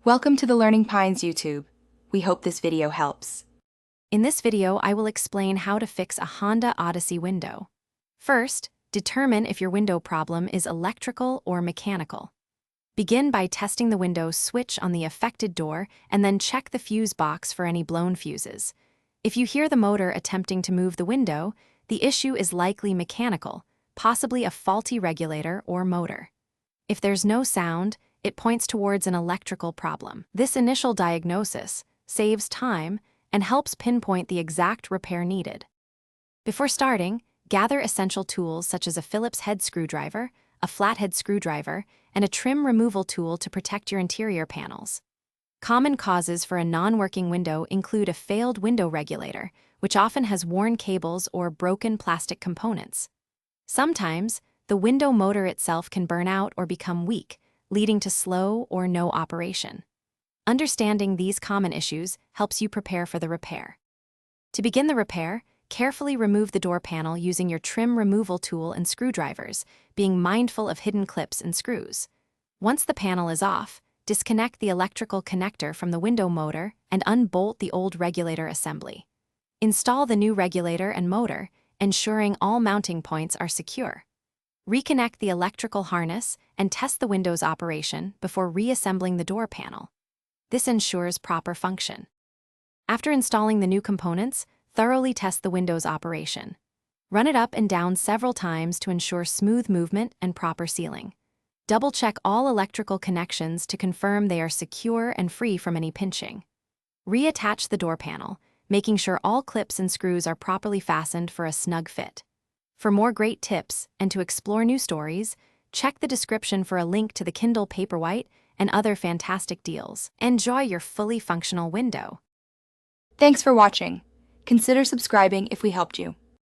Welcome to the Learning Pines YouTube. We hope this video helps. In this video, I will explain how to fix a Honda Odyssey window. First, determine if your window problem is electrical or mechanical. Begin by testing the window switch on the affected door and then check the fuse box for any blown fuses. If you hear the motor attempting to move the window, the issue is likely mechanical, possibly a faulty regulator or motor. If there's no sound, it points towards an electrical problem. This initial diagnosis saves time and helps pinpoint the exact repair needed. Before starting, gather essential tools such as a Phillips head screwdriver, a flathead screwdriver, and a trim removal tool to protect your interior panels. Common causes for a non-working window include a failed window regulator, which often has worn cables or broken plastic components. Sometimes, the window motor itself can burn out or become weak, leading to slow or no operation. Understanding these common issues helps you prepare for the repair. To begin the repair, carefully remove the door panel using your trim removal tool and screwdrivers, being mindful of hidden clips and screws. Once the panel is off, disconnect the electrical connector from the window motor and unbolt the old regulator assembly. Install the new regulator and motor, ensuring all mounting points are secure. Reconnect the electrical harness and test the window's operation before reassembling the door panel. This ensures proper function. After installing the new components, thoroughly test the window's operation. Run it up and down several times to ensure smooth movement and proper sealing. Double-check all electrical connections to confirm they are secure and free from any pinching. Reattach the door panel, making sure all clips and screws are properly fastened for a snug fit. For more great tips and to explore new stories, check the description for a link to the Kindle Paperwhite and other fantastic deals. Enjoy your fully functional window. Thanks for watching. Consider subscribing if we helped you.